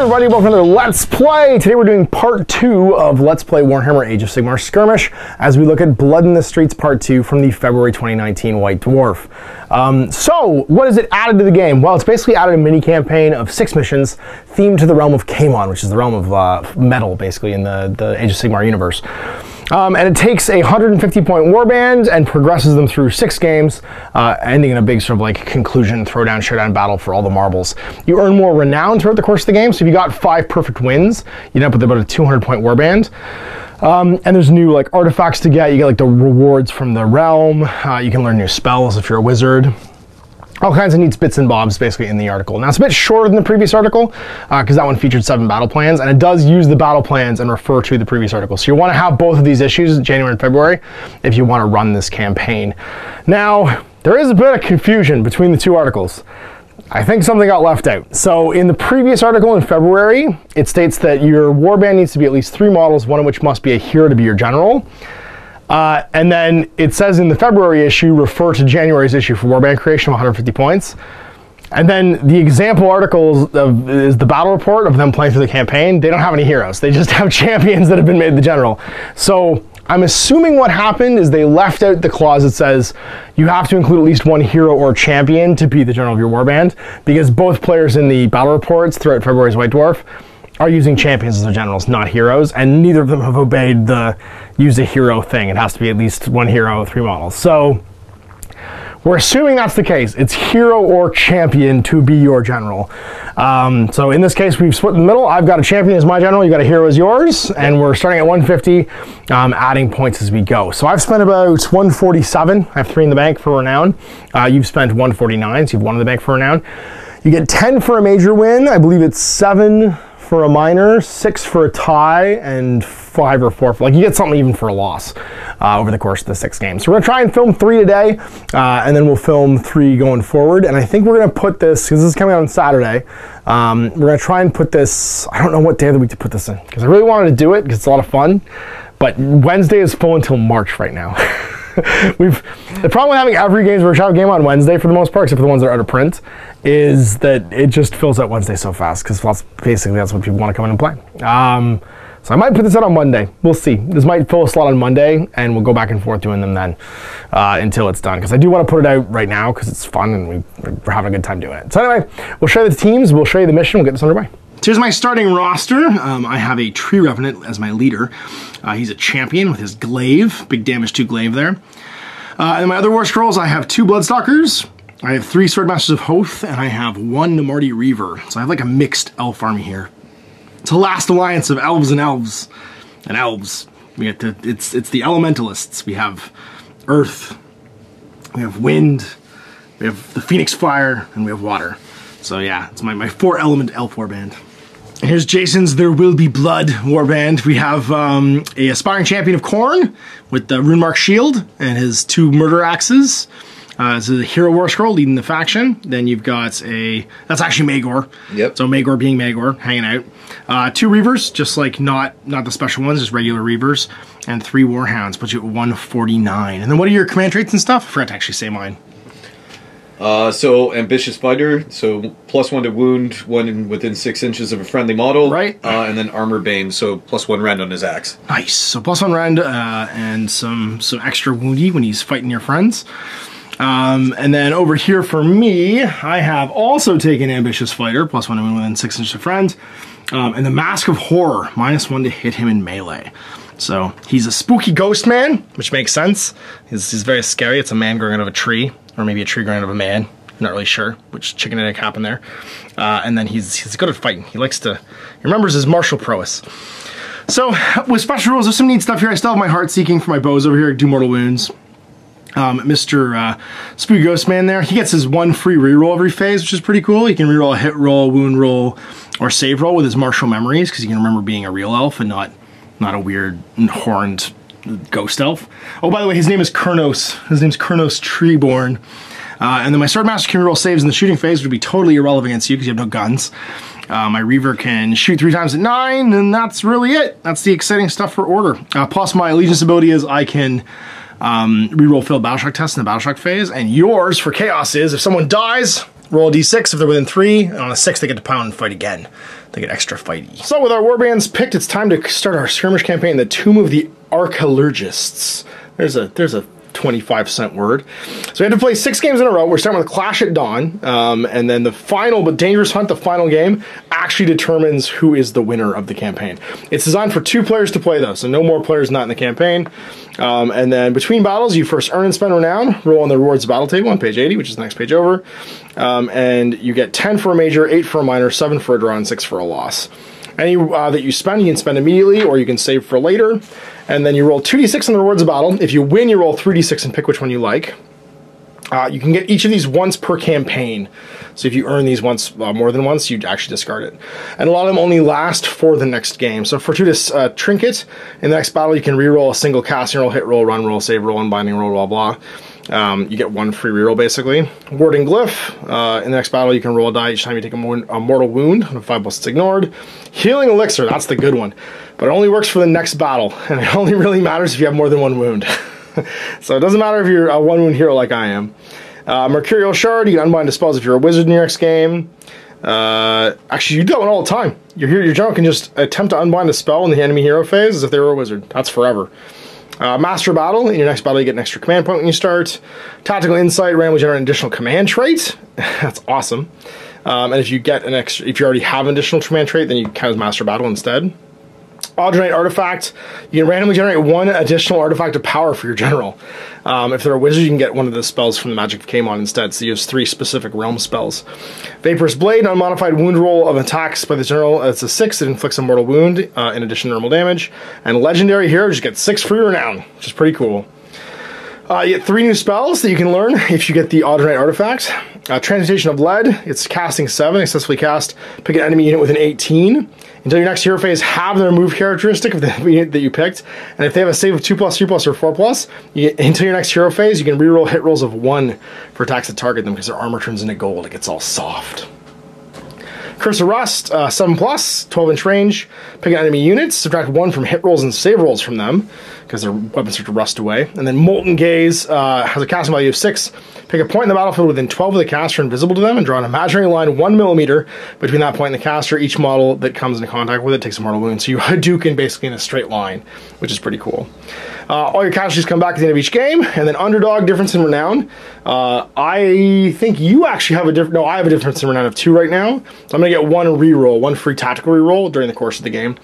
everybody, welcome to another Let's Play. Today we're doing part 2 of Let's Play Warhammer Age of Sigmar Skirmish as we look at Blood in the Streets Part 2 from the February 2019 White Dwarf. So, what has it added to the game? Well, it's basically added a mini-campaign of 6 missions themed to the realm of Kamon, which is the realm of metal, basically, in the Age of Sigmar universe. And it takes a 150-point warband and progresses them through 6 games, ending in a big sort of like conclusion, throwdown, showdown battle for all the marbles. You earn more renown throughout the course of the game, so if you got 5 perfect wins, you end up with about a 200-point warband. And there's new like artifacts to get. You get like the rewards from the realm. You can learn new spells if you're a wizard. All kinds of neat bits and bobs basically in the article. Now it's a bit shorter than the previous article because that one featured 7 battle plans, and it does use the battle plans and refer to the previous article. So you want to have both of these issues, January and February, if you want to run this campaign. Now, there is a bit of confusion between the 2 articles. I think something got left out. So in the previous article in February, it states that your warband needs to be at least 3 models, one of which must be a hero to be your general. And then it says in the February issue, refer to January's issue for warband creation of 150 points. And then the example articles is the battle report of them playing through the campaign. They don't have any heroes. They just have champions that have been made the general. So I'm assuming what happened is they left out the clause that says you have to include at least 1 hero or champion to be the general of your warband, because both players in the battle reports throughout February's White Dwarf are using champions as their generals, not heroes, and neither of them have obeyed the use a hero thing. It has to be at least 1 hero, 3 models. So we're assuming that's the case. It's hero or champion to be your general. So in this case, we've split in the middle. I've got a champion as my general, you got a hero as yours, and we're starting at 150, adding points as we go. So I've spent about 147. I have 3 in the bank for renown. You've spent 149, so you've 1 in the bank for renown. You get 10 for a major win. I believe it's 7 for a minor, 6 for a tie, and 5 or 4 for, like, you get something even for a loss over the course of the 6 games. So we're gonna try and film 3 today, and then we'll film 3 going forward. And I think we're gonna put this, because this is coming out on Saturday, we're gonna try and put this, I don't know what day of the week to put this in, because I really wanted to do it, because it's a lot of fun, but Wednesday is full until March right now. The problem with having every Games Workshop game on Wednesday, for the most part, except for the ones that are out of print, is that it just fills out Wednesday so fast, because basically that's what people want to come in and play. So I might put this out on Monday. We'll see. This might fill a slot on Monday, and we'll go back and forth doing them then until it's done, because I do want to put it out right now because it's fun and we're having a good time doing it. So anyway, we'll show you the teams, we'll show you the mission, we'll get this underway. So here's my starting roster. I have a Tree Revenant as my leader. He's a champion with his glaive, big damage 2 glaive there. And my other war scrolls, I have 2 Bloodstalkers, I have 3 Swordmasters of Hoth, and I have 1 Namarti Reaver. So I have like a mixed elf army here. It's a last alliance of elves and elves. And elves. We get to, it's the elementalists. We have earth, we have wind, we have the Phoenix Fire, and we have water. So yeah, it's my 4-element elf warband. And here's Jason's There Will Be Blood warband. We have a Aspiring Champion of Khorne with the Runemark Shield and his 2 Murder Axes. It's a hero war scroll leading the faction. Then you've got that's actually Magor. Yep. So Magor being Magor, hanging out. 2 Reavers, just like not the special ones, just regular Reavers. And 3 Warhounds, puts you at 149. And then what are your command traits and stuff? I forgot to actually say mine. So Ambitious Fighter, so +1 to wound, 1 within 6 inches of a friendly model. Right. And then Armor Bane, so +1 rend on his axe. Nice. So +1 rend and some extra woundy when he's fighting your friends. And then over here for me, I have also taken Ambitious Fighter, +1 to wound within 6 inches of friend. And the Mask of Horror, -1 to hit him in melee. So he's a spooky ghost man, which makes sense. He's very scary. It's a man growing out of a tree, or maybe a tree growing out of a man. I'm not really sure which chicken and egg happened there. And then he's good at fighting. He remembers his martial prowess. So with special rules, there's some neat stuff here. I still have my Heart Seeking for my bows over here. I do mortal wounds. Mr. Spooky Ghost Man there, he gets his 1 free reroll every phase, which is pretty cool. He can reroll a hit roll, wound roll, or save roll with his martial memories, because he can remember being a real elf and not a weird horned ghost elf. Oh, by the way, his name is Kurnos. His name's Kurnos Treeborn. And then my Swordmaster can reroll saves in the shooting phase, which would be totally irrelevant against you because you have no guns. My Reaver can shoot 3 times at 9, and that's really it. That's the exciting stuff for Order. Plus my Allegiance ability is I can reroll failed Battleshock tests in the Battleshock phase, and yours for Chaos is if someone dies, Roll a d6 if they're within 3, and on a 6 they get to pound and fight again. They get extra fighty. So with our warbands picked, it's time to start our skirmish campaign in the Tomb of the Arcallurgists. There's a 25-cent word. So we have to play 6 games in a row. We're starting with Clash at Dawn, and then the final, but Dangerous Hunt, the final game, actually determines who is the winner of the campaign. It's designed for 2 players to play, though, so no more players not in the campaign. And then between battles, you first earn and spend renown, roll on the rewards battle table on page 80, which is the next page over, and you get 10 for a major, 8 for a minor, 7 for a draw, and 6 for a loss. Any that you spend, you can spend immediately, or you can save for later. And then you roll 2d6 on the rewards battle. If you win, you roll 3d6 and pick which one you like. You can get each of these once per campaign. So if you earn these once more than once, you actually discard it. And a lot of them only last for the next game. So Fortuitous Trinket, in the next battle you can reroll a single casting roll, hit roll, run roll, save roll, unbinding roll, blah blah. You get 1 free reroll basically. Warding Glyph, in the next battle you can roll a die each time you take a mortal wound, on a 5+ it's ignored. Healing Elixir, that's the good one. But it only works for the next battle, and it only really matters if you have more than 1 wound. So it doesn't matter if you're a 1 wound hero like I am. Mercurial Shard, you can unbind spells if you're a wizard in your next game. Actually, you do that one all the time. Your general can just attempt to unbind a spell in the enemy hero phase as if they were a wizard. That's forever. Master Battle, in your next battle you get an extra command point when you start. Tactical Insight, randomly generate an additional command trait. That's awesome. And if you get an extra, if you already have an additional command trait, then you count as Master Battle instead. Alternate Artifact, you can randomly generate 1 additional artifact of power for your general. If they're a wizard, you can get one of the spells from the Magic of Kmon instead, so you use 3 specific realm spells. Vaporous Blade, unmodified wound roll of attacks by the general. It's a 6, it inflicts a mortal wound in addition to normal damage. And Legendary Hero just gets 6 free renown, which is pretty cool. You get 3 new spells that you can learn if you get the Alternate Artifact. Transmutation of Lead, it's casting 7, successfully cast. Pick an enemy unit with an 18. Until your next hero phase, have their move characteristic of the unit that you picked. And if they have a save of 2+, 3+, or 4+, until your next hero phase, you can reroll hit rolls of 1 for attacks that target them because their armor turns into gold. It gets all soft. Curse of Rust, 7+, 12-inch range. Pick an enemy unit, subtract 1 from hit rolls and save rolls from them, because their weapons start to rust away. And then Molten Gaze has a casting value of 6. Pick a point in the battlefield within 12 of the caster invisible to them, and draw an imaginary line 1 millimeter between that point and the caster. Each model that comes into contact with it takes a mortal wound. So you Hadouken basically in a straight line, which is pretty cool. All your casualties come back at the end of each game, and then Underdog, difference in renown. I think you actually have a different. No, I have a difference in renown of 2 right now. So I'm gonna get 1 reroll, 1 free tactical reroll during the course of the game,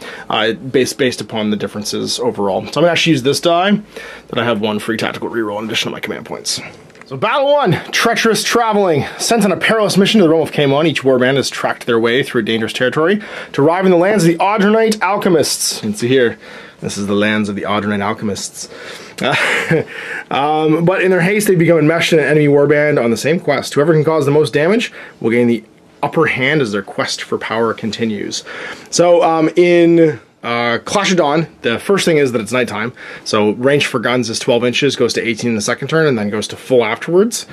based upon the differences overall. So I'm gonna actually use this die, that I have 1 free tactical reroll in addition to my command points. So Battle 1, Treacherous Traveling. Sent on a perilous mission to the realm of Kmon, each warband has tracked their way through dangerous territory to arrive in the lands of the Audronite Alchemists. You can see here, this is the lands of the Audronite Alchemists. But in their haste, they become enmeshed in an enemy warband on the same quest. Whoever can cause the most damage will gain the upper hand as their quest for power continues. So in Clash of Dawn, the first thing is that it's nighttime, so range for guns is 12 inches, goes to 18 in the second turn, and then goes to full afterwards.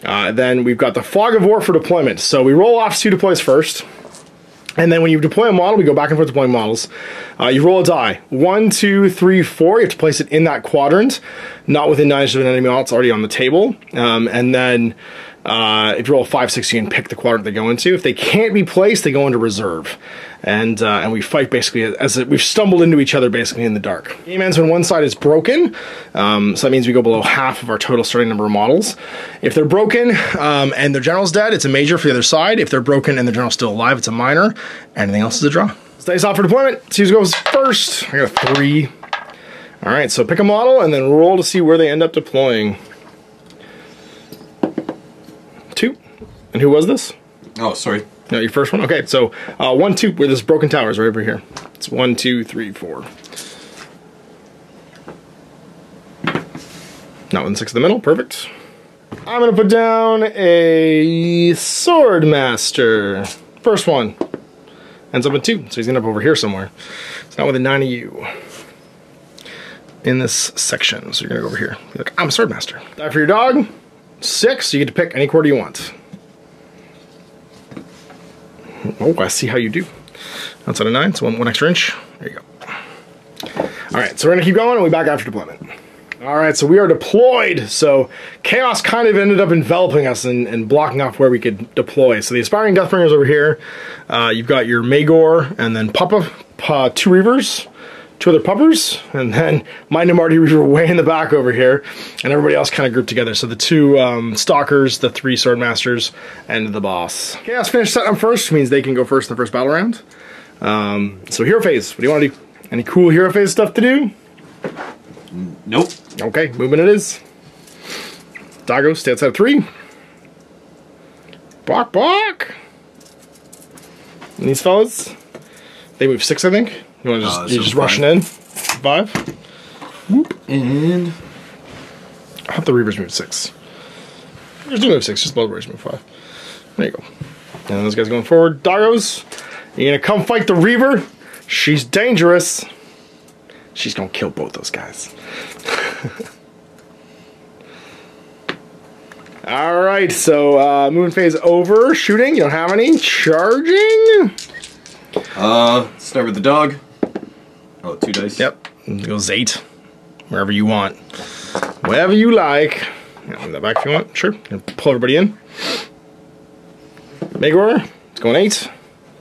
Then we've got the Fog of War for deployment. So we roll off 2 deploys first, and then when you deploy a model, we go back and forth deploying models. You roll a die. 1, 2, 3, 4. You have to place it in that quadrant, not within 9 inches of an enemy model. It's already on the table. And then if you roll a 5, 6, you can pick the quadrant they go into. If they can't be placed, they go into reserve. And we fight basically as we've stumbled into each other basically in the dark. Game ends when one side is broken, so that means we go below half of our total starting number of models. If they're broken and their general's dead, it's a major for the other side. If they're broken and their general's still alive, it's a minor. Anything else is a draw. Dice off for deployment. See who goes first. I got a 3. All right, so pick a model and then roll to see where they end up deploying. 2. And who was this? Oh, sorry. No, your first one? Okay, so 1, 2, where this broken tower is right over here. It's 1, 2, 3, 4. Not within 6 of the middle, perfect. I'm gonna put down a Swordmaster. First one. Ends up in 2, so he's gonna end up over here somewhere. It's not within 9 of you. In this section, so you're gonna go over here. Be like, I'm a Swordmaster. Die for your dog. 6, so you get to pick any quarter you want. Oh, I see how you do. Outside of 9, so one extra inch. There you go. Alright, so we're going to keep going and we'll be back after deployment. All right, so we are deployed. So Chaos kind of ended up enveloping us and blocking off where we could deploy. So the Aspiring Deathbringers over here. You've got your Magor and then Puppa, 2 Reavers, 2 other Puppers, and then my Namarti Reaver way in the back over here, and everybody else kind of grouped together. So the 2 Stalkers, the 3 Swordmasters, and the boss. Chaos finished setting up first, which means they can go first in the first battle round. So hero phase, what do you want to do? Any cool hero phase stuff to do? Nope. Okay, movement it is. Dago, stay outside of 3. Bok, bok. And these fellas, they move 6, I think. You want to just, you're just rushing in? 5. Whoop. And I hope the Reavers move 6. Reavers do move 6, just Blood Warriors move 5. There you go. And those guys going forward. Dagos, you gonna come fight the Reaver? She's dangerous. She's gonna kill both those guys. Alright, so movement phase over. Shooting, you don't have any. Charging. Start with the dog. Oh, 2 dice. Yep. It goes 8. Wherever you want. Whatever you like. Yeah, move that back if you want. Sure. Pull everybody in. Magor, it's going 8.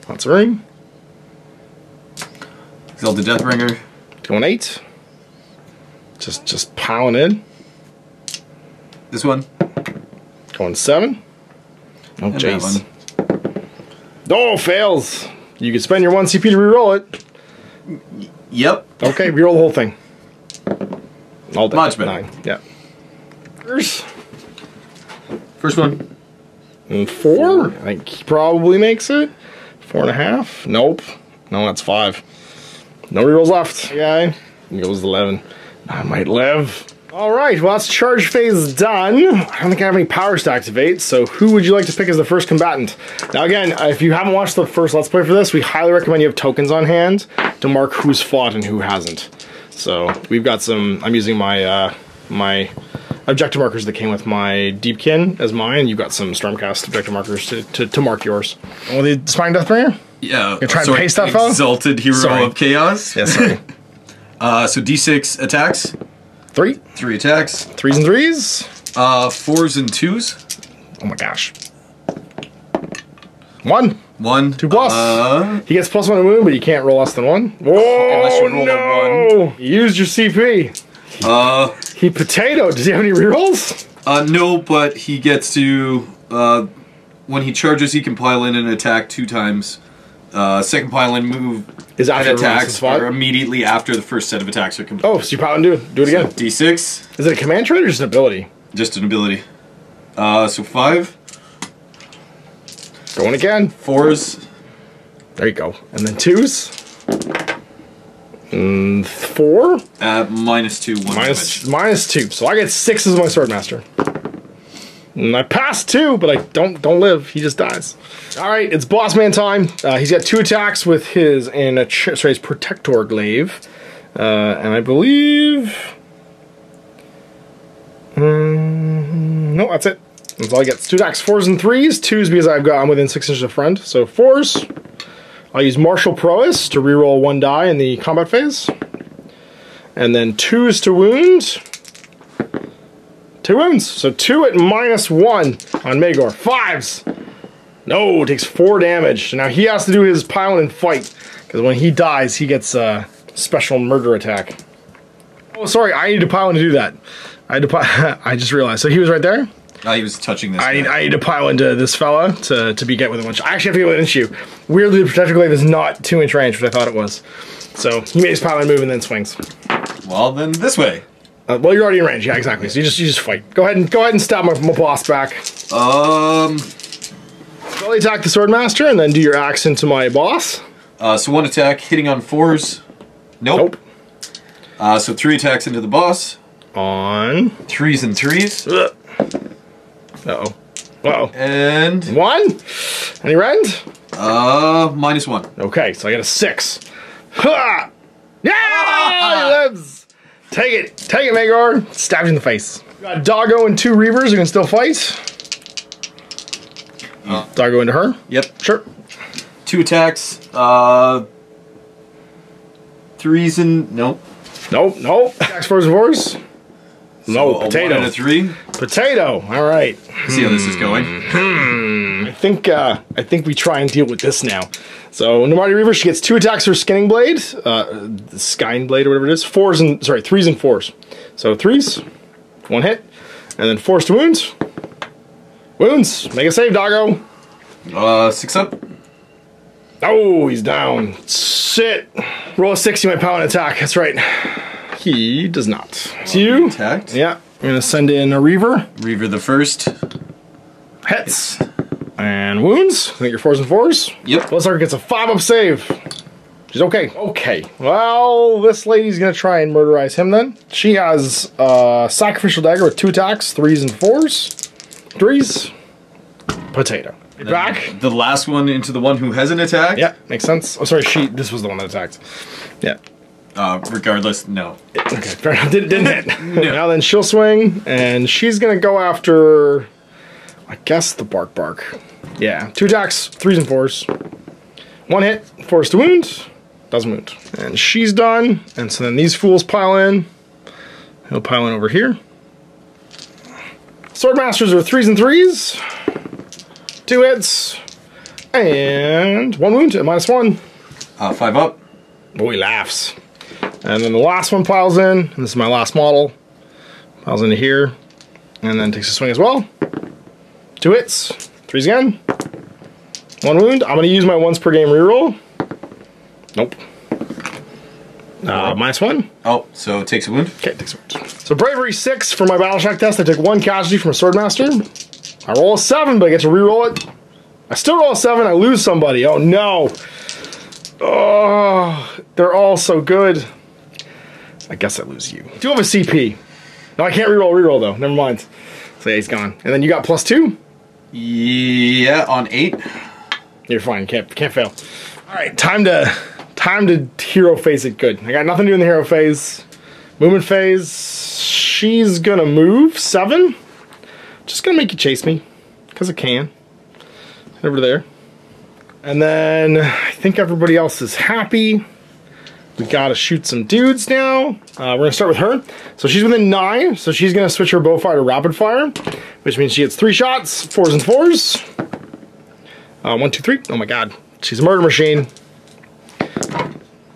Lots of room. Exalted Deathbringer. It's going 8. Just piling in. This one. Going 7. Oh, And jeez. Oh, fails. You can spend your 1 CP to reroll it. Yep. Okay, reroll the whole thing. All day. Much better. 9. Yeah. First one. And 4. I think he probably makes it. 4.5. Nope. No, that's 5. No rerolls left. Guy. He goes 11. I might live. Alright, well that's charge phase done. I don't think I have any powers to activate, so who would you like to pick as the first combatant? Now again, if you haven't watched the first Let's Play for this, we highly recommend you have tokens on hand to mark who's fought and who hasn't. So we've got some, I'm using my my objective markers that came with my Deepkin as mine, and you've got some Stormcast objective markers to mark yours. Oh, the Spine Deathbringer? Yeah. You're trying to paste that, fella? Exalted Hero of Chaos. Yes, sorry. So D6 attacks. 3. 3 attacks. 3s and 3s. 4s and 2s. Oh my gosh. 1. 1. 2 plus. He gets +1 to wound, but you can't roll less than 1. Unless Oh you roll no! a 1. You used your CP. He potato. Does he have any rerolls? No, but he gets to when he charges, he can pile in an attack 2 times. Second pile in move Is after attacks or immediately after the first set of attacks are complete. Oh, so you probably do it again. D6. Is it a command trait or just an ability? Just an ability. So 5. Going again. 4s. There you go. And then 2s. 4. -2. 1 damage. -2. So I get 6 as my Swordmaster. And I pass 2, but I don't live. He just dies. All right, it's boss man time. He's got 2 attacks with his his Protector Glaive, and I believe no, that's it. That's all I get. 2 attacks, 4s and 3s. 2s because I'm within 6 inches of friend. So 4s. I'll use Martial Prowess to reroll 1 die in the combat phase, and then 2s to wound. 2 wounds, so 2 at -1 on Magor. 5s! No, takes 4 damage. Now he has to do his pile and fight, because when he dies, he gets a special murder attack. Oh, sorry, I need to pile in to do that. I just realized. So he was right there? He was touching this. I need to pile into this fella to be get within 1 shot. I actually have to get within you. Weirdly, the Protector Glaive is not 2-inch range, which I thought it was. So he made his pile and move and then swings. Well, then this way. Well, you're already in range. Yeah, exactly. So you just fight. Go ahead and stab my boss back. Belly attack the Swordmaster and then do your axe into my boss. So 1 attack hitting on 4s. Nope. So 3 attacks into the boss. On 3s and 3s. Uh-oh. Uh-oh. And 1? Any rend? -1. Okay, so I get a 6. Ha! Yeah! He lives! Take it, Magor. Stab you in the face. We got Doggo and 2 Reavers who can still fight. Doggo into her? Yep. Sure. 2 attacks. 3s and nope. Nope. Attacks 4s and 4s. No, So potato. A 1 and a 3. Potato. All right. See how this is going. I think we try and deal with this now. So Nomadi Reaver, she gets 2 attacks for Skinning Blade, Skying Blade or whatever it is. 3s and 4s. So 3s, 1 hit, and then 4s to wounds. Wounds. Make a save, doggo. 6 up. Oh, he's down. Sit. Roll a 6, you might power an attack. That's right. He does not. It's you. Attacked. Yeah. I'm gonna send in a Reaver. Reaver the first. Hits. And wounds. I think you're 4s and 4s. Yep. Bloodsucker gets a 5-up save. She's okay. Okay. Well, this lady's gonna try and murderize him then. She has a Sacrificial Dagger with 2 attacks, 3s and 4s. 3s. Potato. Back. The last one into the one who hasn't attacked. Yeah, makes sense. Oh, sorry, this was the one that attacked. Yeah. Regardless, no. Okay, fair enough. Didn't hit. No. Now then, she'll swing, and she's gonna go after, I guess, the Bark. Yeah, 2 attacks, 3s and 4s. 1 hit, 4s to wound. Doesn't wound. And she's done, and so then these fools pile in. He'll pile in over here. Swordmasters are 3s and 3s. 2 hits, and 1 wound at -1. 5 up. Oh, he laughs. And then the last one piles in, and this is my last model. Piles into here, and then takes a swing as well. 2 hits, 3s again. 1 wound. I'm going to use my once per game reroll. Nope. -1. Oh, so it takes a wound. Okay, takes a wound. So bravery 6 for my battle shock test. I took 1 casualty from a swordmaster. I roll a 7, but I get to reroll it. I still roll a 7, I lose somebody. Oh no. Oh, they're all so good. I guess I lose you. I do have a CP. No, I can't reroll though. Never mind. So yeah, he's gone. And then you got +2? Yeah, on 8. You're fine. Can't fail. All right, time to hero phase it good. I got nothing to do in the hero phase. Movement phase. She's gonna move 7. Just gonna make you chase me, because I can. Head over there. And then I think everybody else is happy. We gotta shoot some dudes now. We're gonna start with her. So she's within 9, so she's gonna switch her bow fire to rapid fire, which means she gets 3 shots, 4s and 4s. 1, 2, 3. Oh my god. She's a murder machine.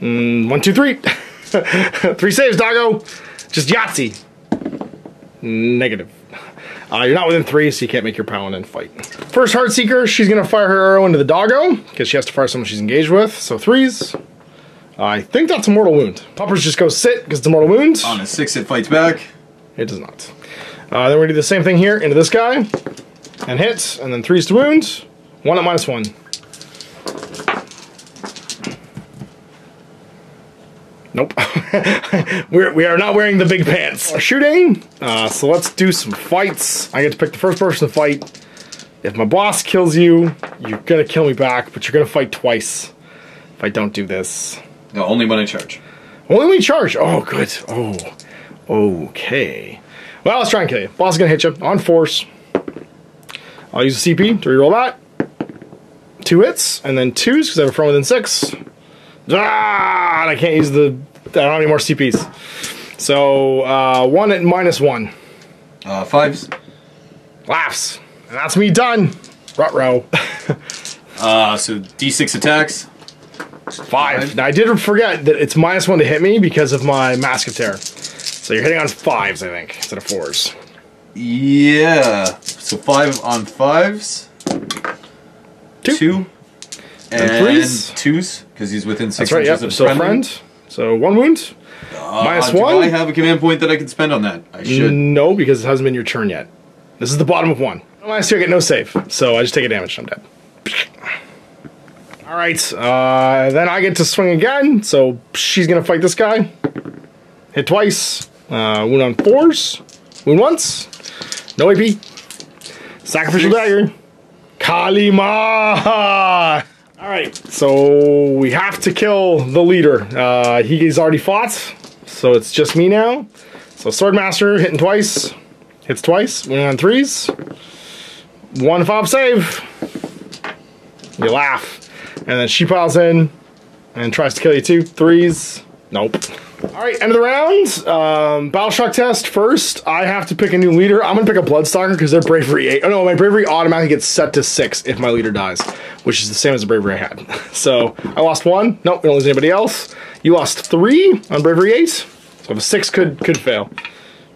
1, 2, 3. 3 saves, doggo. Just Yahtzee. Negative. You're not within 3, so you can't make your paladin fight. First Heartseeker, she's gonna fire her arrow into the doggo, because she has to fire someone she's engaged with, so 3s. I think that's a mortal wound. Puppers just go sit, because it's a mortal wound. On a 6, it fights back. It does not. Then we're gonna do the same thing here, into this guy, and hit, and then 3s to wound. 1 at -1. Nope. we are not wearing the big pants. Shooting. So let's do some fights. I get to pick the first person to fight. If my boss kills you, you're gonna kill me back, but you're gonna fight twice if I don't do this. No, only when I charge. Only when you charge. Oh, good. Oh, okay. Well, let's try and kill you. Boss is gonna hit you on force. I'll use a CP to reroll that. 2 hits and then 2s because I have a front within 6. Ah, and I can't use I don't have any more CPs. So 1 at -1. 5s. Laughs. And that's me done. Ruh-roh. So D6 attacks. 5. Now I did forget that it's -1 to hit me because of my Mask of Terror. So you're hitting on 5s, I think, instead of 4s. Yeah. So 5 on 5s. 2. And 3s. 2s, because he's within 6 That's right, inches yep. of So friend. So 1 wound. -1. Do I have a command point that I can spend on that? I should. No, because it hasn't been your turn yet. This is the bottom of 1. -2, I get no save. So I just take a damage and I'm dead. Alright, then I get to swing again. So she's going to fight this guy. Hit twice. Wound on 4s. Wound once. No AP. Sacrificial dagger. Kalima! Alright, so we have to kill the leader. He's already fought, so it's just me now. So Swordmaster hitting twice. Hits twice. Winning on 3s. 1 5 save. You laugh. And then she piles in and tries to kill you too. 3s. Nope. All right, end of the round. Battle shock test first. I have to pick a new leader. I'm gonna pick a Bloodstalker because their bravery 8. Oh no, my bravery automatically gets set to 6 if my leader dies, which is the same as the bravery I had. So I lost 1. Nope, we don't lose anybody else. You lost 3 on bravery 8. So if a 6 could fail.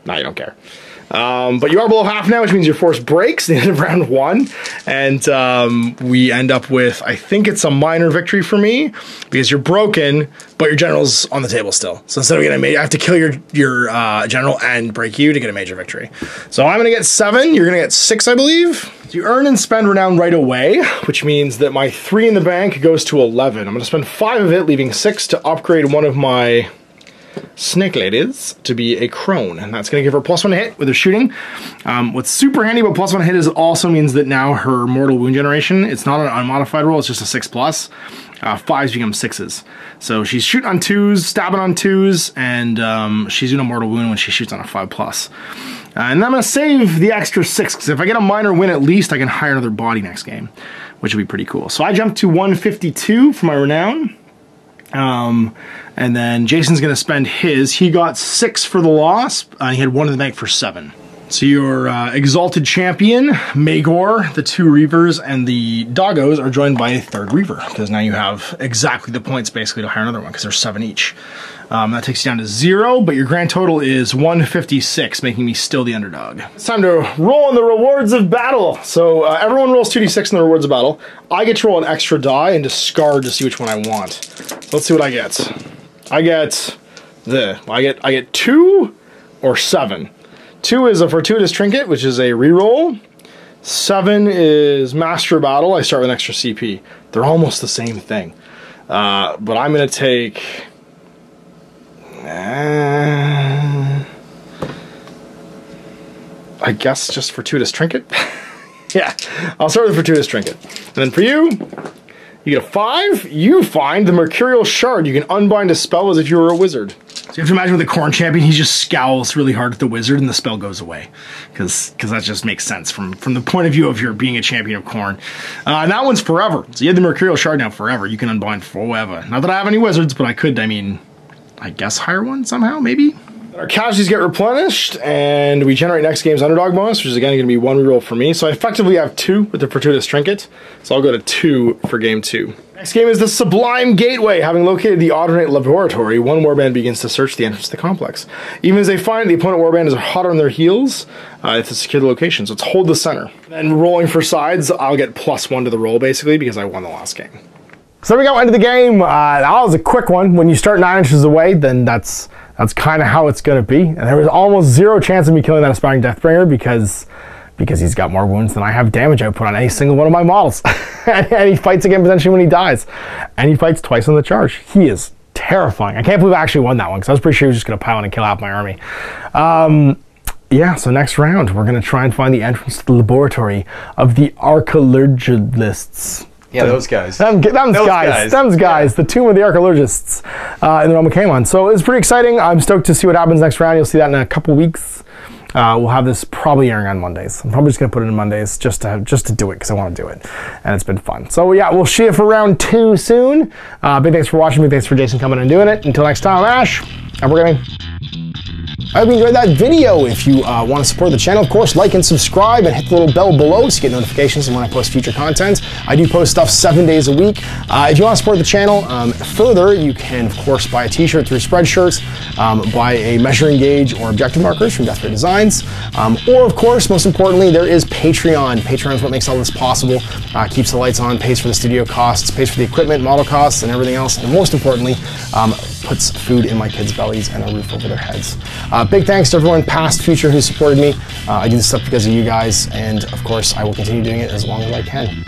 Nah, you don't care. But you are below half now, which means your force breaks at the end of round 1. And we end up with, I think it's a minor victory for me, because you're broken, but your general's on the table still. So instead of getting a major, I have to kill your general and break you to get a major victory. So I'm going to get 7, you're going to get 6, I believe. So you earn and spend renown right away, which means that my 3 in the bank goes to 11. I'm going to spend 5 of it, leaving 6 to upgrade one of my snake ladies to be a crone, and that's going to give her +1 hit with her shooting. What's super handy about +1 hit is it also means that now her mortal wound generation, it's not an unmodified roll, it's just a 6+. 5s become 6s. So she's shooting on 2s, stabbing on 2s, and she's doing a mortal wound when she shoots on a 5+. And I'm going to save the extra 6, because if I get a minor win at least, I can hire another body next game, which would be pretty cool. So I jumped to 152 for my renown. And then Jason's going to spend his. He got 6 for the loss. He had 1 in the bank for 7. So your Exalted Champion, Magor, the 2 Reavers, and the Doggos are joined by a 3rd Reaver, because now you have exactly the points basically to hire another one, because there's 7 each. That takes you down to 0, but your grand total is 156, making me still the underdog. It's time to roll on the rewards of battle. So everyone rolls 2d6 in the rewards of battle. I get to roll an extra die and discard to see which one I want. So let's see what I get. I get I get 2 or 7. 2 is a fortuitous trinket, which is a reroll. 7 is master battle. I start with an extra CP. They're almost the same thing, but I'm gonna take. I guess just fortuitous trinket. Yeah, I'll start with fortuitous trinket. And then for you, you get a 5. You find the Mercurial Shard. You can unbind a spell as if you were a wizard. So you have to imagine with the Khorne champion, he just scowls really hard at the wizard and the spell goes away. Because that just makes sense from the point of view of your being a champion of Khorne. And that one's forever. So you have the Mercurial Shard now forever. You can unbind forever. Not that I have any wizards, but I could, I guess hire one somehow, maybe? Our casualties get replenished, and we generate next game's underdog bonus, which is again going to be 1 reroll for me. So I effectively have 2 with the fortuitous trinket. So I'll go to 2 for game 2. Next game is the Sublime Gateway. Having located the alternate laboratory, one warband begins to search the entrance to the complex. Even as they find the opponent warband is hot on their heels, it's to secure the location. So it's hold the center. Then rolling for sides, I'll get +1 to the roll basically because I won the last game. So there we go, end of the game. That was a quick one. When you start 9 inches away, then that's kind of how it's going to be. And there was almost 0 chance of me killing that Aspiring Deathbringer because he's got more wounds than I have damage output on any single one of my models. And he fights again potentially when he dies. And he fights twice on the charge. He is terrifying. I can't believe I actually won that one because I was pretty sure he was just going to pile in and kill half my army. Yeah, so next round, we're going to try and find the entrance to the laboratory of the Arcallurgists. Yeah, those guys. Them guys. Yeah. The tomb of the Arcallurgists in the realm of Caemon. So it's pretty exciting. I'm stoked to see what happens next round. You'll see that in a couple weeks. We'll have this probably airing on Mondays. I'm probably just going to put it in Mondays just to do it because I want to do it. And it's been fun. So yeah, we'll see you for round 2 soon. Big thanks for watching. Big thanks for Jason coming and doing it. Until next time, I'm Ash. And we're going to... I hope you enjoyed that video. If you want to support the channel, of course, like and subscribe and hit the little bell below to get notifications when I post future content. I do post stuff 7 days a week. If you want to support the channel further, you can, of course, buy a t-shirt through Spreadshirts, buy a measuring gauge or objective markers from Death Ray Designs, or, of course, most importantly, there is Patreon. Patreon is what makes all this possible, keeps the lights on, pays for the studio costs, pays for the equipment, model costs, and everything else, and most importantly, puts food in my kids' bellies and a roof over their heads. Big thanks to everyone past, future, who supported me. I do this stuff because of you guys, and of course I will continue doing it as long as I can.